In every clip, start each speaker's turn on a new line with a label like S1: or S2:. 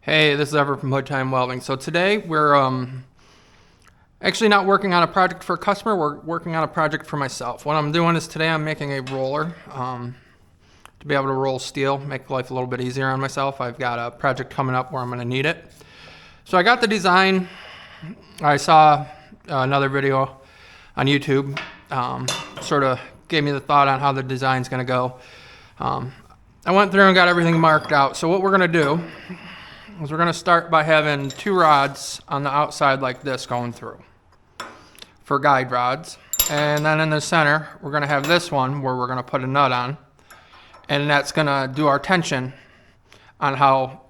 S1: Hey, this is Ever from Hood Time Welding. So today we're actually not working on a project for a customer, we're working on a project for myself. What I'm doing is today I'm making a roller to be able to roll steel, make life a little bit easier on myself. I've got a project coming up where I'm gonna need it. So I got the design. I saw another video on YouTube, sort of gave me the thought on how the design's gonna go. I went through and got everything marked out. So what we're gonna do is we're gonna start by having two rods on the outside like this going through for guide rods. And then in the center, we're gonna have this one where we're gonna put a nut on, and that's gonna do our tension on how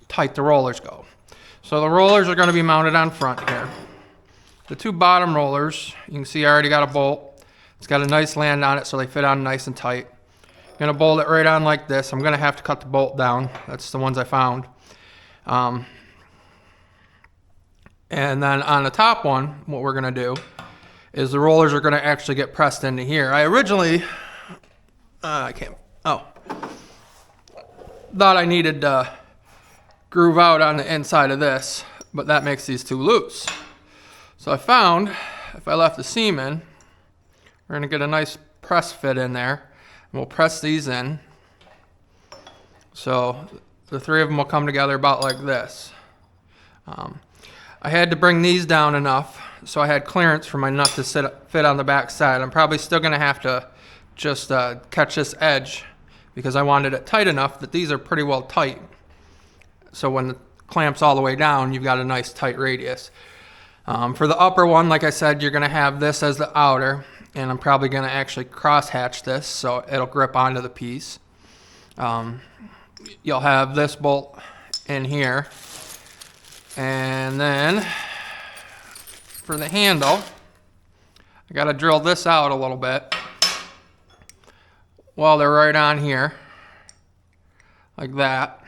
S1: tight the rollers go. So the rollers are gonna be mounted on front here. The two bottom rollers, you can see I already got a bolt. It's got a nice land on it so they fit on nice and tight. I'm gonna bolt it right on like this. I'm gonna have to cut the bolt down. That's the ones I found. And then on the top one, what we're gonna do is the rollers are gonna actually get pressed into here. I originally, thought I needed to groove out on the inside of this, but that makes these two loose. So I found if I left the seam in, we're gonna get a nice press fit in there, and we'll press these in. So the three of them will come together about like this. I had to bring these down enough so I had clearance for my nut to fit on the back side. I'm probably still gonna have to just catch this edge because I wanted it tight enough that these are pretty well tight. So when the clamp's all the way down, you've got a nice tight radius. For the upper one, like I said, you're gonna have this as the outer, and I'm probably gonna actually cross hatch this so it'll grip onto the piece. You'll have this bolt in here, and then for the handle, I gotta drill this out a little bit. Well, they're right on here, like that.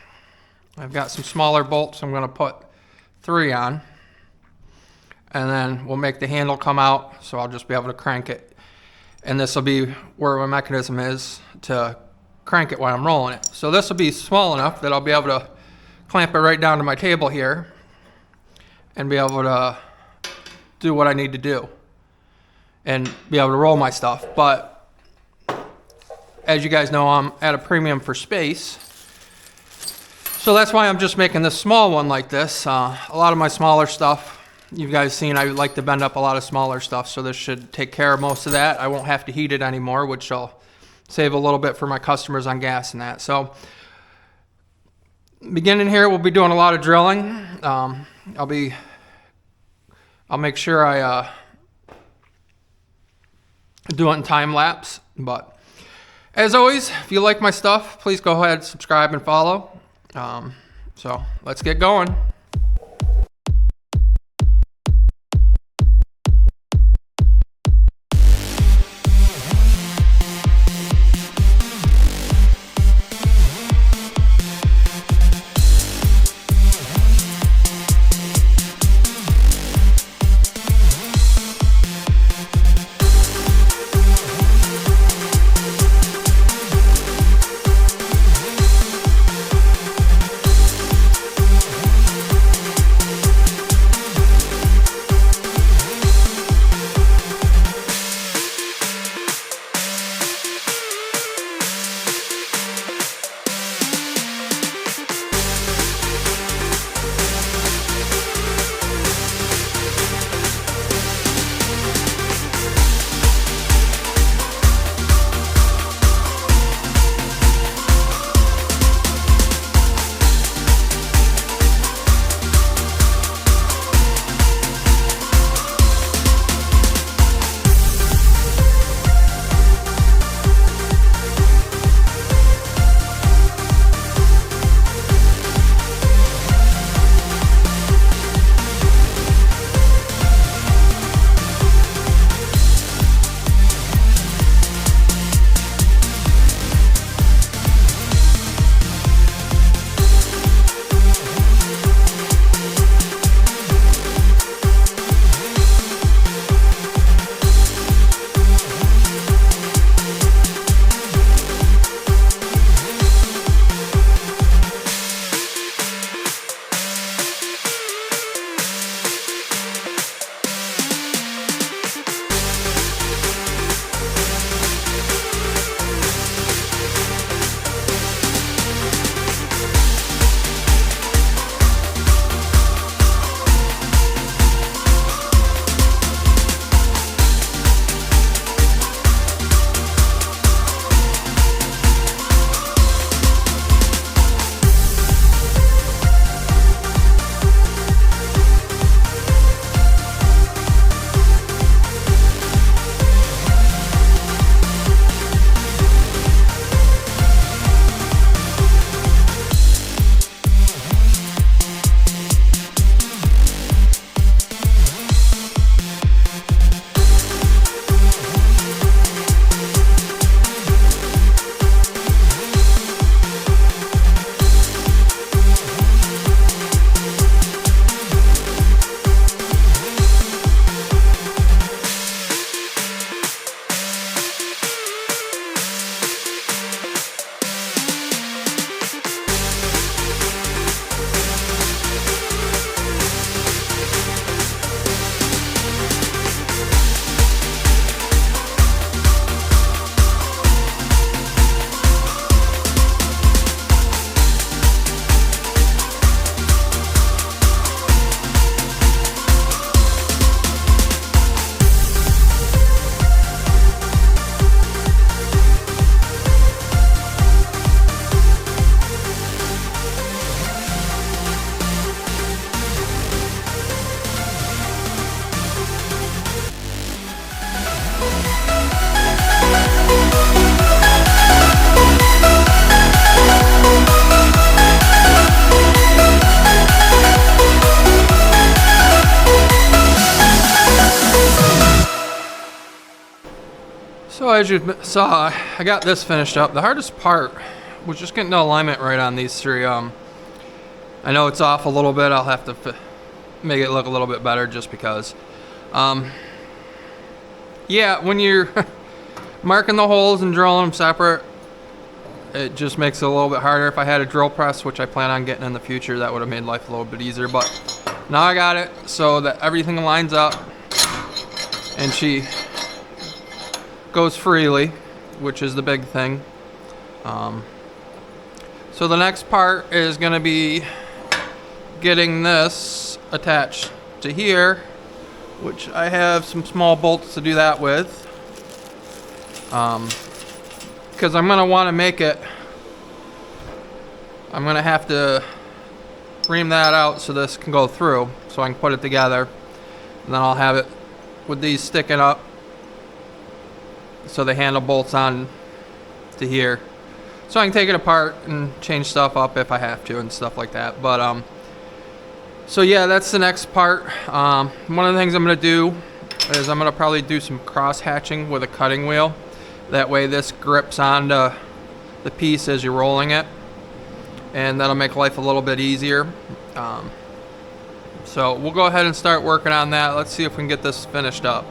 S1: I've got some smaller bolts I'm gonna put 3 on, and then we'll make the handle come out, so I'll just be able to crank it. And this will be where my mechanism is to crank it while I'm rolling it. So this will be small enough that I'll be able to clamp it right down to my table here and be able to do what I need to do and be able to roll my stuff. But as you guys know, I'm at a premium for space. So that's why I'm just making this small one like this. A lot of my smaller stuff, you guys seen, I like to bend up a lot of smaller stuff, so this should take care of most of that. I won't have to heat it anymore, which will save a little bit for my customers on gas and that. So beginning here, we'll be doing a lot of drilling. I'll make sure I do it in time lapse. But as always, if you like my stuff, please go ahead, subscribe and follow. So let's get going. as you saw, I got this finished up. The hardest part was just getting the alignment right on these three. I know it's off a little bit. I'll have to make it look a little bit better just because. Yeah, when you're marking the holes and drilling them separate, it just makes it a little bit harder. If I had a drill press, which I plan on getting in the future, that would have made life a little bit easier. But now I got it so that everything lines up and she goes freely, which is the big thing. So the next part is going to be getting this attached to here, which I have some small bolts to do that with. Because I'm going to want to make it, I'm going to have to ream that out so this can go through, so I can put it together. And then I'll have it with these sticking up so the handle bolts on to here, so I can take it apart and change stuff up if I have to and stuff like that. But so yeah, that's the next part. One of the things I'm going to do is I'm going to probably do some cross hatching with a cutting wheel. That way this grips onto the piece as you're rolling it, and that'll make life a little bit easier. So we'll go ahead and start working on that. Let's see if we can get this finished up.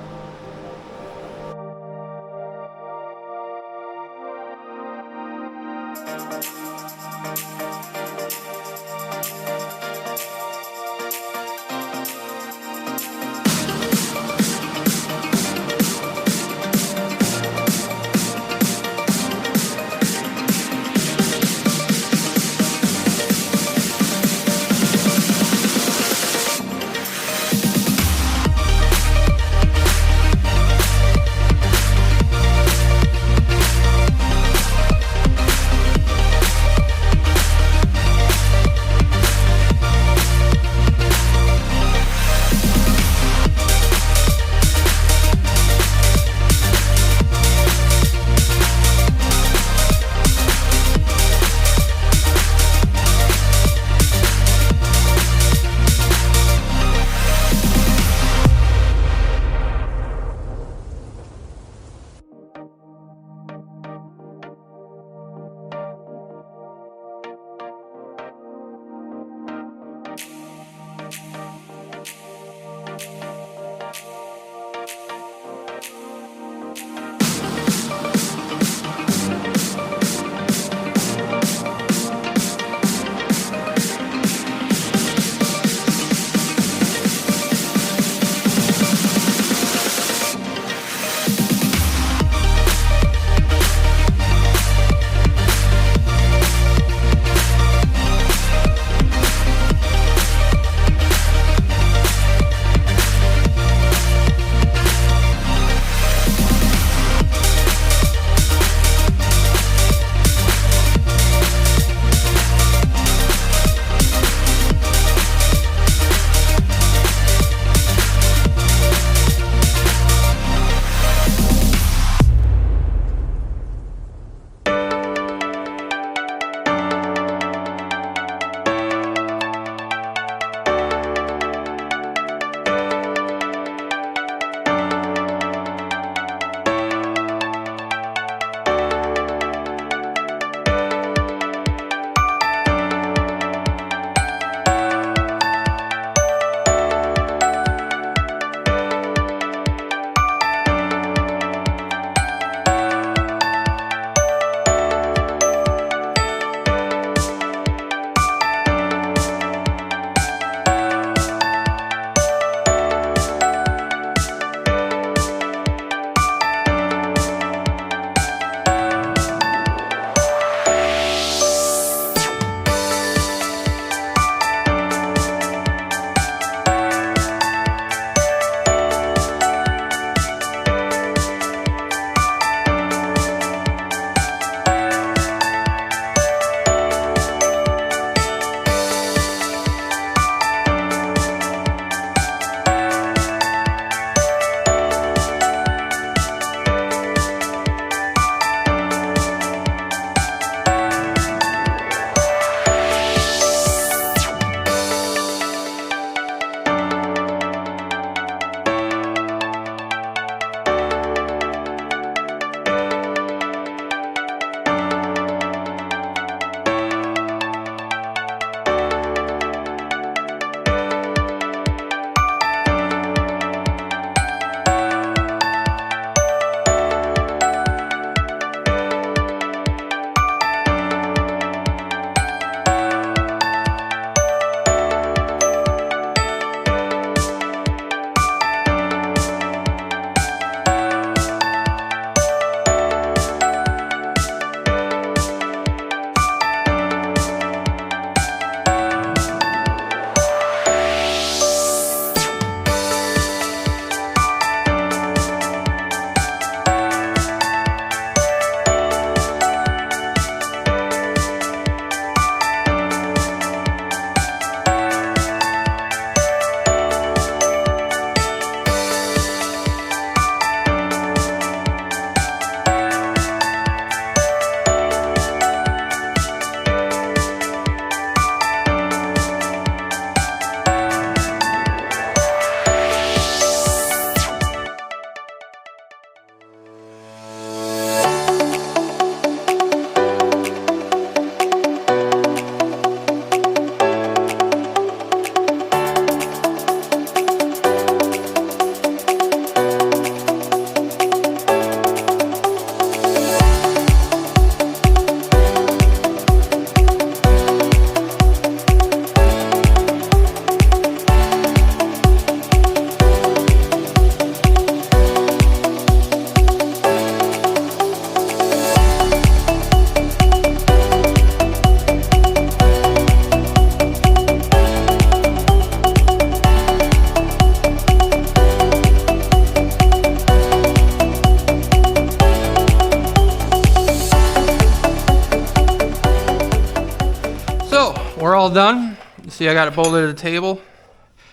S1: we're all done. You see I got it bolted to the table.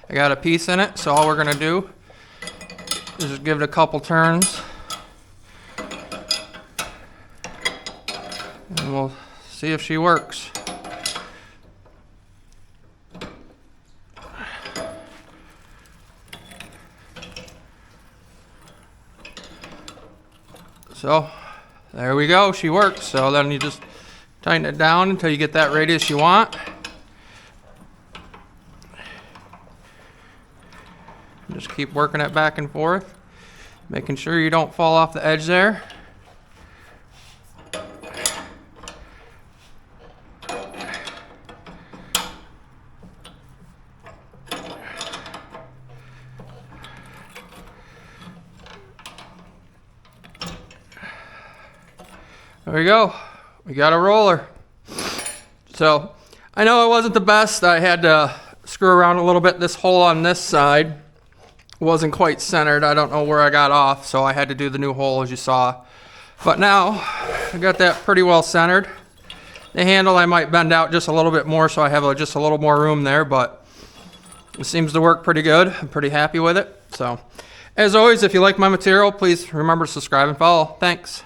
S1: I got a piece in it, so all we're gonna do is just give it a couple turns. And we'll see if she works. So there we go, she works. So then you just tighten it down until you get that radius you want. Just keep working it back and forth, making sure you don't fall off the edge there. There we go. We got a roller. So I know it wasn't the best. I had to screw around a little bit. This hole on this side wasn't quite centered. I don't know where I got off, so I had to do the new hole as you saw. But now I got that pretty well centered. The handle I might bend out just a little bit more so I have just a little more room there, but it seems to work pretty good. I'm pretty happy with it. So as always, if you like my material, please remember to subscribe and follow. Thanks.